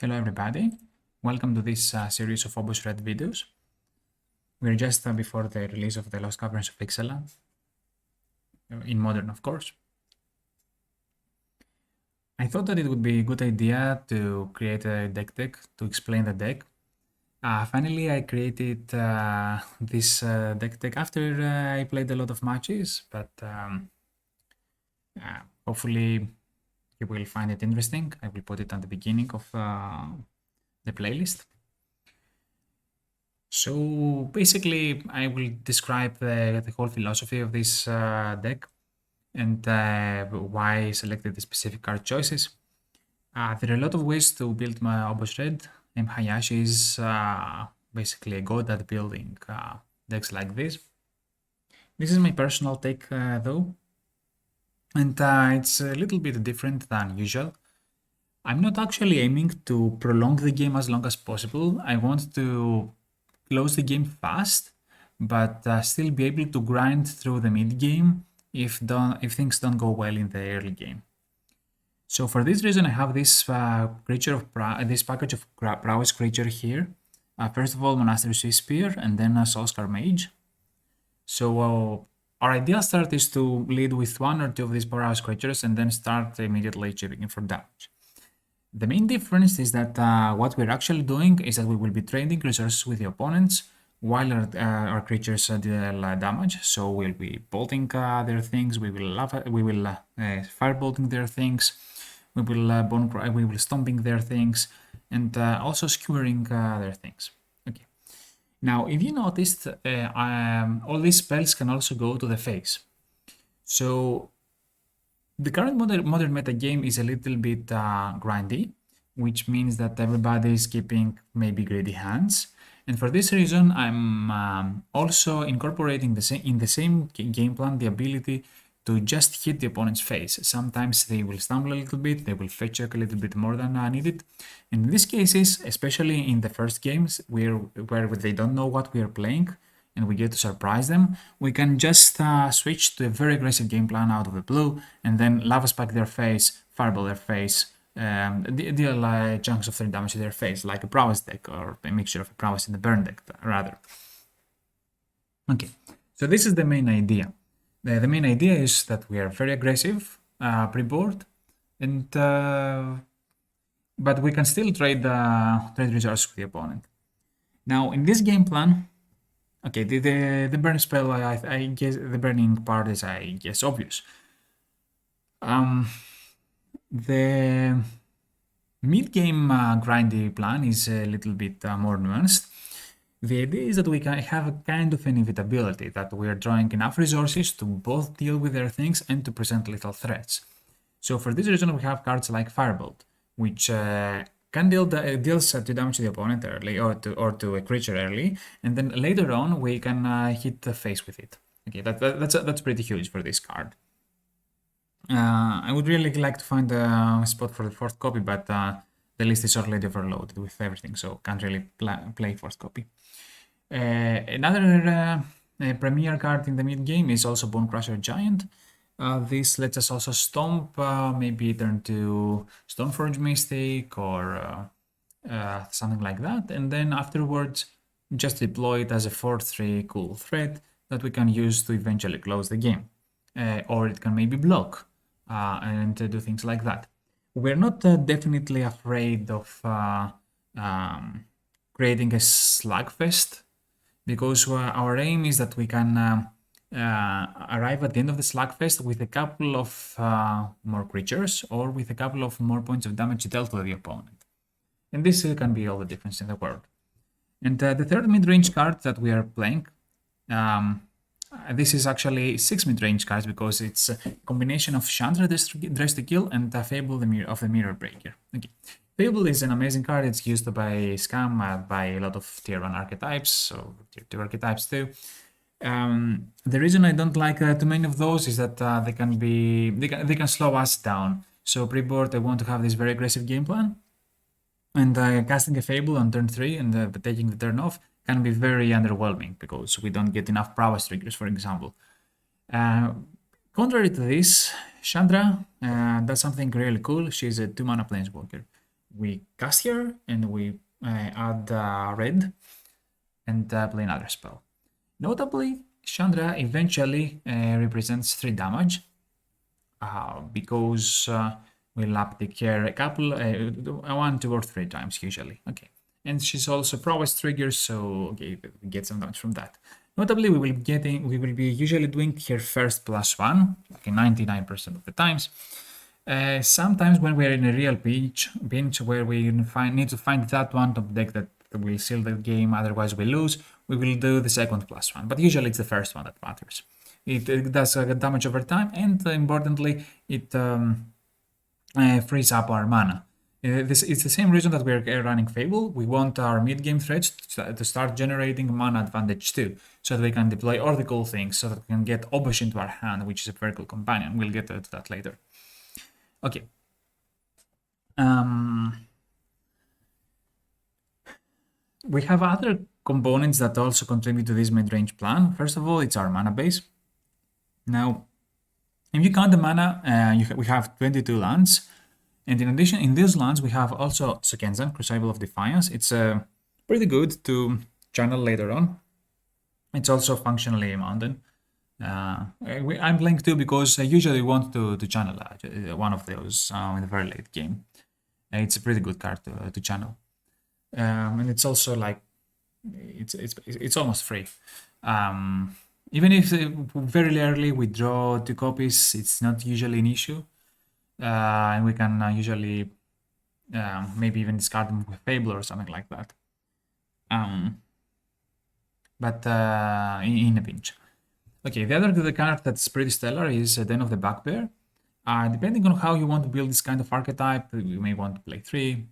Hello everybody, welcome to this series of Obosh Red videos. We're just before the release of the Lost Caverns of Ixalan, in Modern of course. I thought that it would be a good idea to create a deck to explain the deck. Finally I created this deck after I played a lot of matches, but hopefully you will find it interesting. I will put it at the beginning of the playlist. So basically, I will describe the whole philosophy of this deck and why I selected the specific card choices. There are a lot of ways to build my Obosh Red, and Hayashi is basically a god at building decks like this. This is my personal take though, and it's a little bit different than usual. I'm not actually aiming to prolong the game as long as possible. I want to close the game fast, but still be able to grind through the mid game if things don't go well in the early game. So for this reason, I have this this package of prowess creature here. First of all, Monastery Swiss Spear, and then Soulscar Mage. So our ideal start is to lead with one or two of these prowess creatures and then start immediately chipping in for damage. The main difference is that what we're actually doing is that we will be trading resources with the opponents while our creatures deal damage. So we'll be bolting their things, we will firebolting their things, we will stomping their things, and also skewering their things. Okay. Now, if you noticed, all these spells can also go to the face. So the current modern meta game is a little bit grindy, which means that everybody is keeping maybe greedy hands. And for this reason, I'm also incorporating in the same game plan the ability to just hit the opponent's face. Sometimes they will stumble a little bit, they will fetch check a little bit more than needed. And in these cases, especially in the first games where they don't know what we are playing, and we get to surprise them, we can just switch to a very aggressive game plan out of the blue, and then lava spike their face, fireball their face, deal chunks of 3 damage to their face, like a prowess deck, or a mixture of a prowess and a burn deck, rather. Okay, so this is the main idea. The main idea is that we are very aggressive pre-board, and but we can still trade resources with the opponent. Now, in this game plan, okay, the burn spell, I guess the burning part is, I guess, obvious. The mid-game grindy plan is a little bit more nuanced. The idea is that we can have a kind of inevitability, that we are drawing enough resources to both deal with their things and to present lethal threats. So for this reason, we have cards like Firebolt, which can deals 2 damage to the opponent early, or to a creature early, and then later on we can hit the face with it. Okay, that's pretty huge for this card. I would really like to find a spot for the 4th copy, but the list is already overloaded with everything, so can't really play 4th copy. Another premier card in the mid game is also Bone Crusher Giant. This lets us also stomp, maybe turn to Stoneforge Mystic or something like that, and then afterwards just deploy it as a 4/3 cool threat that we can use to eventually close the game. Or it can maybe block and do things like that. We're not definitely afraid of creating a slugfest, because our aim is that we can arrive at the end of the slugfest with a couple of more creatures, or with a couple of more points of damage dealt to the opponent. And this can be all the difference in the world. And the third mid-range card that we are playing, this is actually 6 mid-range cards, because it's a combination of Chandra, Dress to Kill, and Fable of the Mirror Breaker. Okay. Fable is an amazing card. It's used by Scam, by a lot of tier 1 archetypes, so tier 2 archetypes too. The reason I don't like too many of those is that they can slow us down. So pre-board, I want to have this very aggressive game plan, and casting a Fable on turn 3 and taking the turn off can be very underwhelming, because we don't get enough prowess triggers, for example. Contrary to this, Chandra does something really cool. She's a 2-mana planeswalker. we cast here and we add red and play another spell. Notably, Chandra eventually represents 3 damage because we'll uptick her a couple, 1, 2, or 3 times usually. Okay, and she's also prowess trigger, so okay, we get some damage from that. Notably, we will be usually doing her first +1, like 99% of the times. Sometimes when we're in a real pinch where we need to find that one top deck that will seal the game, otherwise we lose, we will do the second +1. But usually it's the first one that matters. It does damage over time, and importantly, it frees up our mana. It's the same reason that we're running Fable. We want our mid-game threats to start generating mana advantage too, so that we can deploy all the cool things, so that we can get Obosh into our hand, which is a very cool companion. We'll get to that later. Okay. We have other components that also contribute to this mid-range plan. First of all, it's our mana base. Now, if you count the mana, we have 22 lands. And in addition, in these lands, we have also Sokenzan, Crucible of Defiance. It's pretty good to channel later on. It's also functionally a mountain. I'm playing 2 because I usually want to channel one of those in the very late game. It's a pretty good card to channel. And it's also like, it's almost free. Even if very rarely we draw 2 copies, it's not usually an issue. And we can usually maybe even discard them with Fable or something like that. But in a pinch. Okay, the other card that's pretty stellar is Den of the Bugbear. Depending on how you want to build this kind of archetype, you may want to play 3,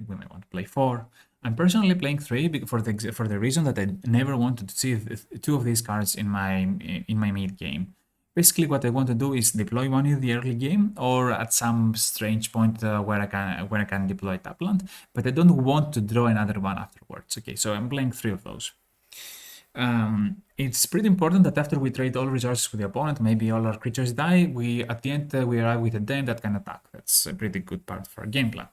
we may want to play 4. I'm personally playing 3 for the reason that I never wanted to see 2 of these cards in my mid game. Basically, what I want to do is deploy one in the early game, or at some strange point where I can deploy Tapland, but I don't want to draw another one afterwards. Okay, so I'm playing 3 of those. It's pretty important that after we trade all resources with the opponent, maybe all our creatures die, at the end we arrive with a den that can attack. That's a pretty good part for our game plan.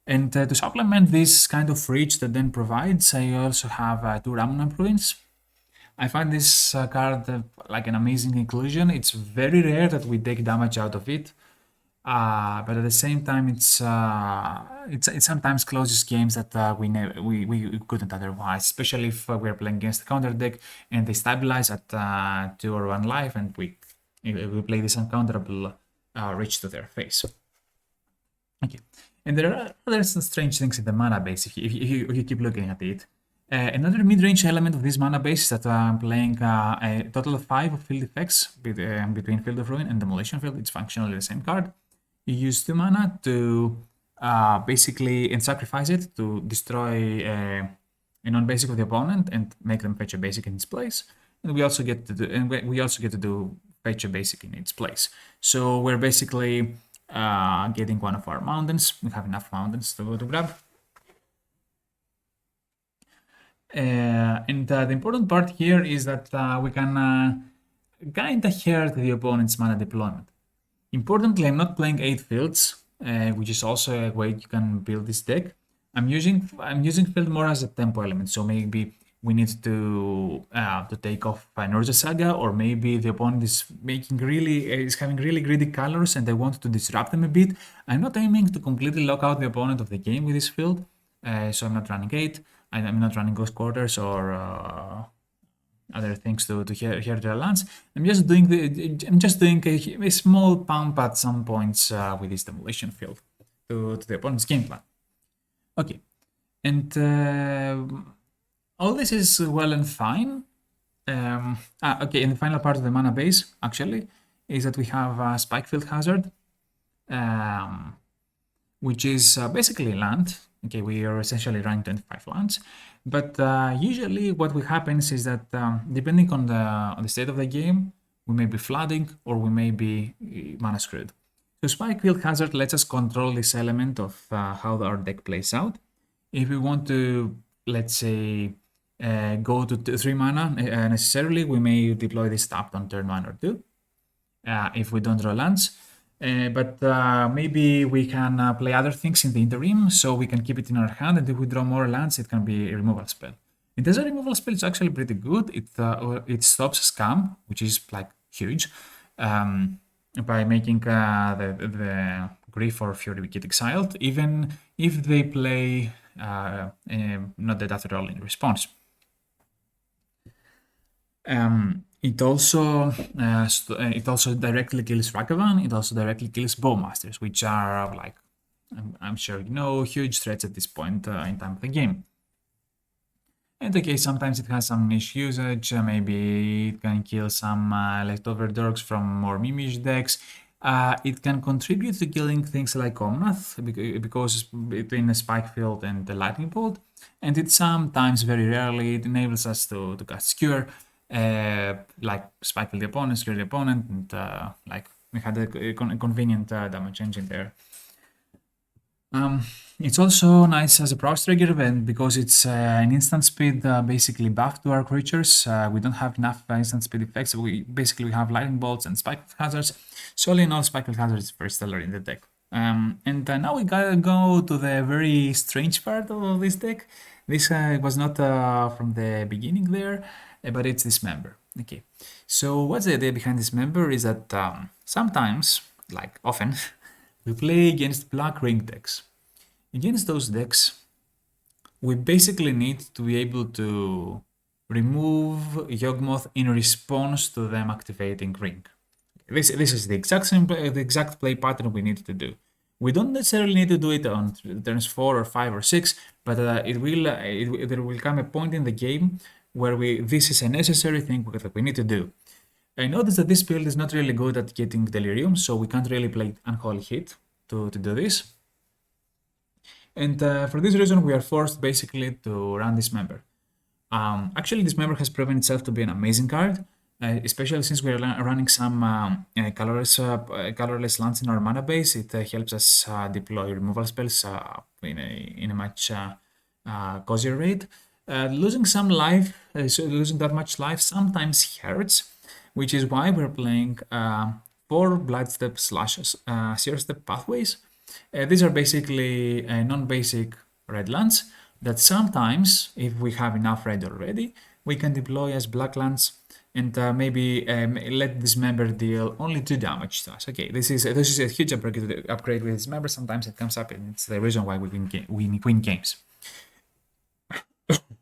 And to supplement this kind of reach that Den provides, I also have 2 Ramunap Ruins. I find this card like an amazing inclusion. It's very rare that we take damage out of it. But at the same time, it sometimes closes games that we couldn't otherwise, especially if we're playing against a counter deck and they stabilize at 2 or 1 life, and we play this uncounterable reach to their face. Okay, and there are other strange things in the mana base if you keep looking at it. Another mid-range element of this mana base is that I'm playing a total of 5 of field effects between Field of Ruin and Demolition Field. It's functionally the same card. You use 2 mana to basically and sacrifice it to destroy a non-basic of the opponent and make them fetch a basic in its place. And we also get to do fetch a basic in its place. So we're basically getting one of our mountains. We have enough mountains to grab. And the important part here is that we can kinda hurt the opponent's mana deployment. Importantly, I'm not playing 8 fields, which is also a way you can build this deck. I'm using field more as a tempo element, so maybe we need to take off an Urza Saga, or maybe the opponent is having really greedy colors and I want to disrupt them a bit. I'm not aiming to completely lock out the opponent of the game with this field, so I'm not running 8. I'm not running Ghost Quarters or other things to hear their lands. I'm just doing a small pump at some points with this Demolition Field to the opponent's game plan. Okay, and all this is well and fine. Okay, and the final part of the mana base actually is that we have Spikefield Hazard, which is basically land. Okay, we are essentially running 25 lands, but usually what happens is that depending on the state of the game, we may be flooding or we may be mana screwed. So Spikefield Hazard lets us control this element of how our deck plays out. If we want to, let's say, go to 3 mana necessarily, we may deploy this tapped on turn 1 or 2. If we don't draw lands, But maybe we can play other things in the interim, so we can keep it in our hand, and if we draw more lands, it can be a removal spell. It as a removal spell, it's actually pretty good. It stops scam, which is like huge, by making the Grief or Fury get exiled, even if they play not dead after all in response. It also directly kills Ragavan. It also directly kills Bowmasters, which are like I'm sure you know huge threats at this point in time of the game. And okay, sometimes it has some niche usage. Maybe it can kill some leftover dorks from more mimish decks. It can contribute to killing things like Yawgmoth because between the Spike Field and the Lightning Bolt, and it sometimes, very rarely, it enables us to cast Skewer, like Spike Field the opponent, Skewer the opponent, and like we had a convenient damage engine there. It's also nice as a Prox trigger event because it's an instant speed basically buff to our creatures. We don't have enough instant speed effects. We have lightning bolts and spike hazards. So all in all, spike hazards is very stellar in the deck. And now we gotta go to the very strange part of this deck. This was not from the beginning there, but it's Dismember. Okay, so what's the idea behind Dismember is that sometimes, like often, we play against black ring decks. Against those decks, we basically need to be able to remove Yawgmoth in response to them activating ring. This is the exact play pattern we need to do. We don't necessarily need to do it on turns 4 or 5 or 6, but there will come a point in the game where this is a necessary thing that we need to do. I noticed that this build is not really good at getting Delirium, so we can't really play Unholy Hit to do this. And for this reason, we are forced basically to run Dismember. Actually, Dismember has proven itself to be an amazing card, especially since we are running some colorless lands in our mana base. It helps us deploy removal spells in a much cozier rate. Losing some life, losing that much life sometimes hurts, which is why we're playing 4 Bloodstep / Seer Step pathways. These are basically non-basic red lands that sometimes, if we have enough red already, we can deploy as black lands and maybe let Dismember deal only 2 damage to us. Okay, this is a huge upgrade with Dismember. Sometimes it comes up, and it's the reason why we win games.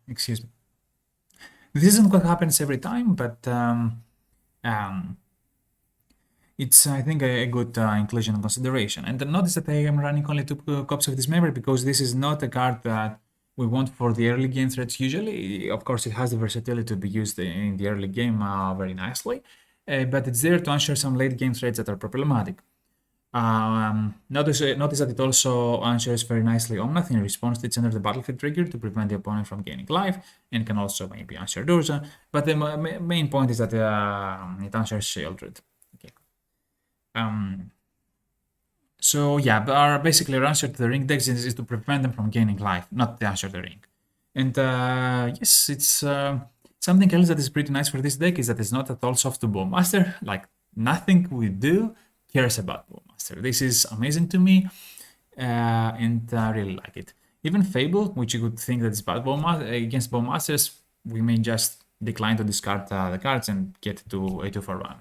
Excuse me. This isn't what happens every time, but it's, I think, a good inclusion and consideration. And notice that I am running only 2 copies of Dismember because this is not a card that we want for the early game threats usually. Of course, it has the versatility to be used in the early game very nicely, but it's there to answer some late game threats that are problematic. Notice that it also answers very nicely Omnath in response to its enter the battlefield trigger to prevent the opponent from gaining life, and can also maybe answer Durza. But the main point is that it answers Sheoldred. So yeah, basically our answer to the ring decks is to prevent them from gaining life, not the answer to the ring. And yes, it's something else that is pretty nice for this deck is that it's not at all soft to Bowmaster. Like nothing we do cares about Bowmaster. This is amazing to me, and I really like it. Even Fable, which you could think that is bad against Bowmasters, we may just decline to discard the cards and get to a 2-for-1.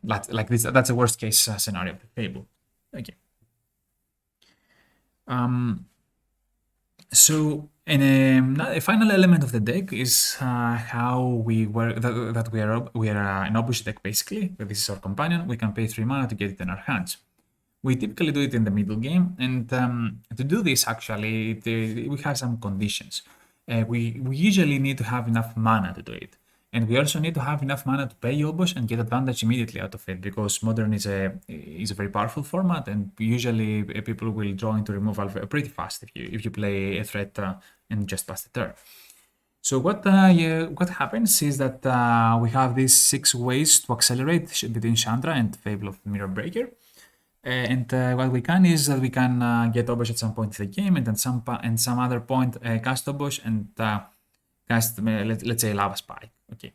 Like this, that's a worst case scenario of the Fable. Okay. So, and a final element of the deck is how we work. That we are an Obosh deck basically. This is our companion. We can pay 3 mana to get it in our hands. We typically do it in the middle game, and to do this, actually, we have some conditions. We usually need to have enough mana to do it. And we also need to have enough mana to pay Obosh and get advantage immediately out of it, because Modern is a very powerful format, and usually people will draw into removal pretty fast if you play a threat and just pass the turn. So what happens is that we have these 6 ways to accelerate between Chandra and Fable of Mirror Breaker. And what we can is that we can get Obosh at some point in the game, and then some other point cast Obosh and cast, let's say, Lava Spike. Okay.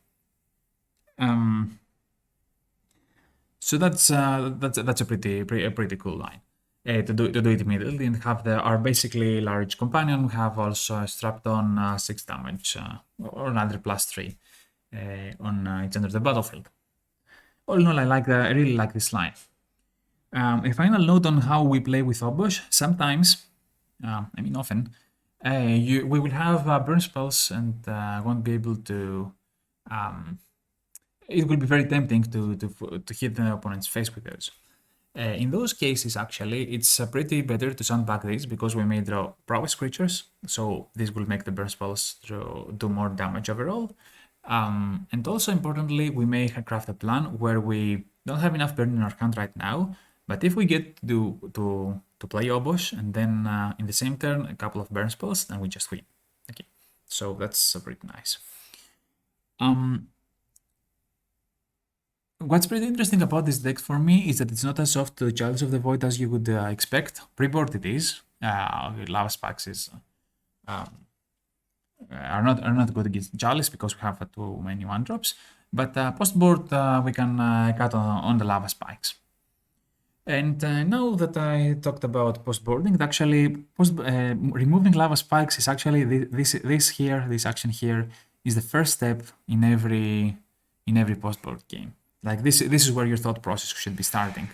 So that's a pretty cool line to do it immediately and have our basically large companion. We have also strapped on 6 damage or another +3 on each end of the battlefield. All in all, I really like this line. A final note on how we play with Obosh. Sometimes, often, we will have burn spells and won't be able to. It will be very tempting to hit the opponent's face with those. In those cases, actually, it's pretty better to sandbag this because we may draw prowess creatures, so this will make the burn spells do more damage overall. And also importantly, we may craft a plan where we don't have enough burn in our hand right now, but if we get to play Obosh and then in the same turn a couple of burn spells, then we just win. Okay, so that's pretty nice. What's pretty interesting about this deck for me is that it's not as soft to Chalice of the Void as you would expect. Pre-board it is. Lava Spikes is are not good against Chalice because we have too many 1-drops. But post-board we can cut on the Lava Spikes. And now that I talked about post-boarding, actually removing Lava Spikes is actually this action here is the first step in every post-board game. Like this is where your thought process should be starting.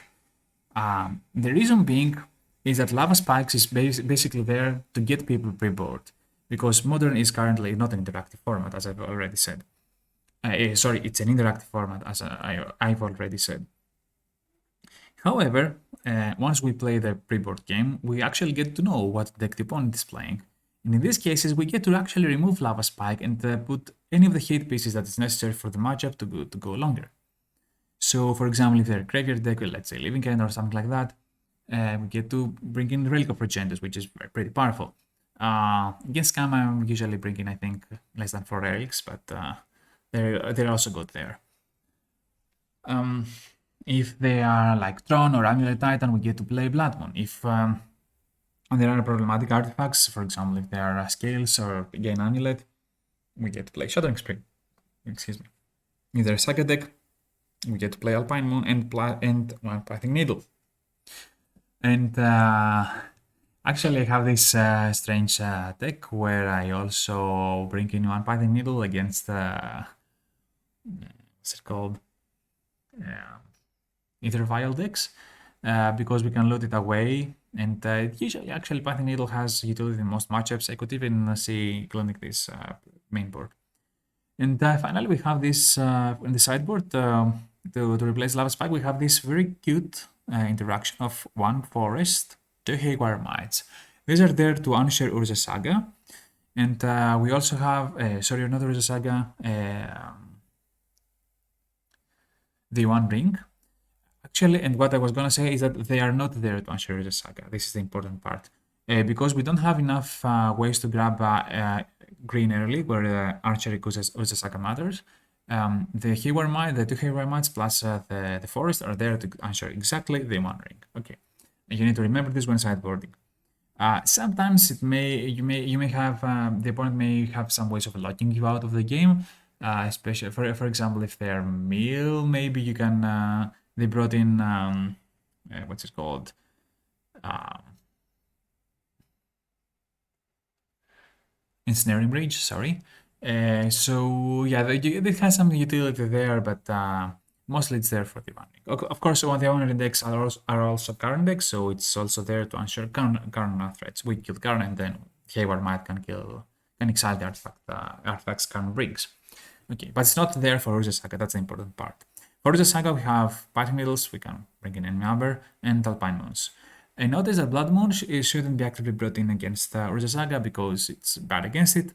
The reason being is that Lava Spikes is basically there to get people pre-board, because Modern is currently not an interactive format, as I've already said. Sorry, it's an interactive format, as I've already said. However, once we play the pre-board game, we actually get to know what deck the opponent is playing. And in these cases, we get to actually remove Lava Spike and put any of the hit pieces that is necessary for the matchup to go longer. So, for example, if they're a graveyard deck, let's say Living End or something like that, we get to bring in Relic of Progenitors, which is pretty powerful. Against Scam, I'm usually bringing, I think, less than 4 relics, but they're also good there. If they are like Tron or Amulet Titan, we get to play Blood Moon. If there are problematic artifacts, for example, if there are Scales or Gain Amulet, we get to play Shattering Spring. Excuse me. If they're a Saga deck, we get to play Alpine Moon and One Pathing Needle. And actually, I have this strange deck where I also bring in One Pathing Needle against what's it called? Either Vial decks, because we can load it away. And usually, actually, Pathing Needle has utility in most matchups. I could even see cloning this main board. And finally, we have this in the sideboard. To replace Lava Spike, we have this very cute interaction of 1 Forest, 2 Haywire Mites. These are there to unshare Urza Saga. And we also have, sorry, not Urza Saga, the One Ring. Actually, and what I was going to say is that they are not there to unshare Urza Saga. This is the important part. Because we don't have enough ways to grab green early, where archery Urza Saga matters. The Haywire Mite, the 2 Haywire Mites plus the Forest are there to answer exactly the One Ring. Okay, and you need to remember this when sideboarding. Sometimes you may have the opponent may have some ways of locking you out of the game. Especially for example, if they're Meal, maybe you can. They brought in what's it called? Ensnaring Bridge, sorry. So yeah, it has some utility there, but mostly it's there for the One Ring. Of course, the One Ring decks are also Karn decks, so it's also there to ensure Karn threats. We kill Karn, and then Haywire Might can exile the artifacts Karn brings. Okay, but it's not there for Urza Saga. That's the important part. For Urza Saga, we have Pathing Needles. We can bring in Dismember and Alpine Moons. And notice that Blood Moon shouldn't be actively brought in against Urza Saga because it's bad against it.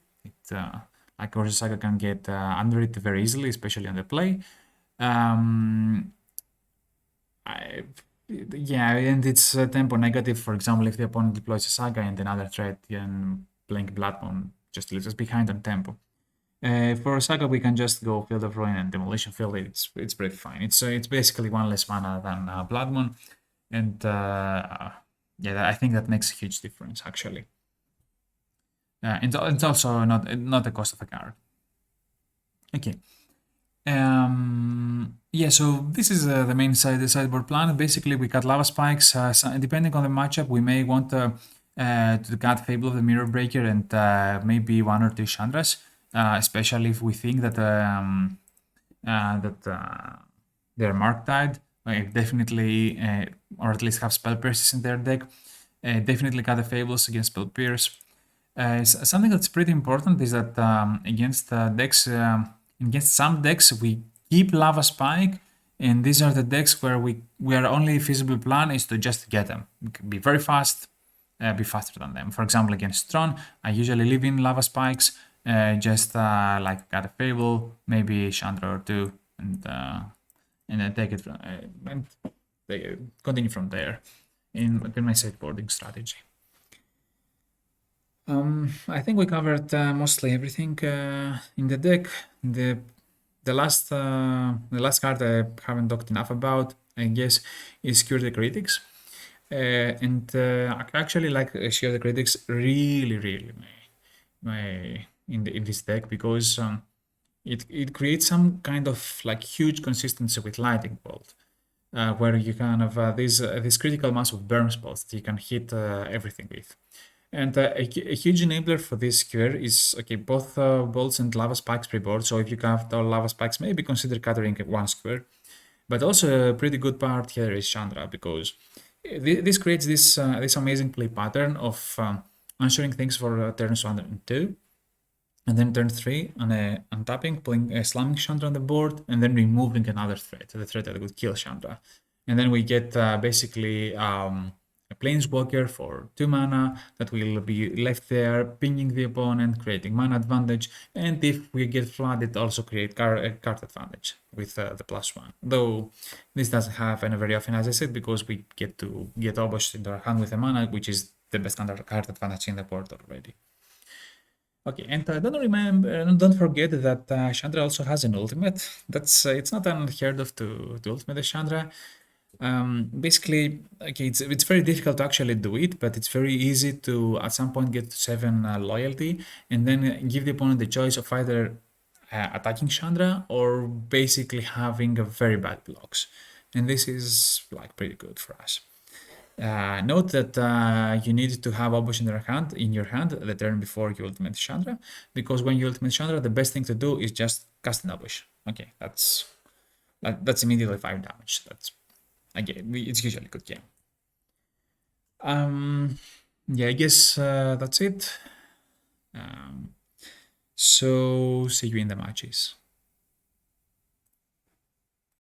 Like Urza Saga can get under it very easily, especially on the play. Yeah, and it's tempo negative. For example, if the opponent deploys a Saga and another threat, then playing Blood Moon just leaves us behind on tempo. For Saga, we can just go Field of Ruin and Demolition Field. It's pretty fine. It's basically 1 less mana than Blood Moon. And yeah, I think that makes a huge difference, actually. And it's also not the cost of a card. Okay. Yeah, so this is the main the sideboard plan. Basically, we cut lava spikes. Depending on the matchup, we may want to cut Fable of the Mirror Breaker and maybe one or two Chandras, especially if we think that they're mark tied. Like definitely, or at least have spell pierces in their deck. Definitely cut the Fables against spell pierce. Something that's pretty important is that against some decks, we keep Lava Spike, and these are the decks where only feasible plan is to just get them, be very fast, be faster than them. For example, against Tron, I usually leave in Lava Spikes, just like got a Fable, maybe Chandra or two, and then take it from, and continue from there in my sideboarding strategy. I think we covered mostly everything in the deck. The last card I haven't talked enough about, I guess, is Cure the Critics. And I actually like Cure the Critics really in this deck because it creates some kind of like huge consistency with Lightning Bolt. Where you kind of this critical mass of burn spells that you can hit everything with. And a huge enabler for this cure is both bolts and lava spikes pre-board. So if you have all lava spikes, maybe consider cutting one square. But also a pretty good part here is Chandra because this creates this amazing play pattern of answering things for turns 1 and 2, and then turn 3 on untapping, putting slamming Chandra on the board, and then removing another threat, the threat that would kill Chandra. And then we get basically a Planeswalker for 2 mana that will be left there, pinging the opponent, creating mana advantage, and if we get flooded, also create card advantage with the +1. Though this doesn't happen very often, as I said, because we get to get Obosh into our hand with the mana, which is the best card advantage in the board already. Okay, and don't forget that Chandra also has an ultimate. That's it's not unheard of to ultimate a Chandra. Basically, okay, it's very difficult to actually do it, but it's very easy to at some point get to 7 loyalty and then give the opponent the choice of either attacking Chandra or basically having a very bad blocks. And this is like pretty good for us. Note that you need to have Obosh in your hand the turn before you ultimate Chandra, because when you ultimate Chandra, the best thing to do is just cast an Obosh. Okay, that's immediately 5 damage. That's again, it's usually a good game. Yeah, I guess that's it. So see you in the matches.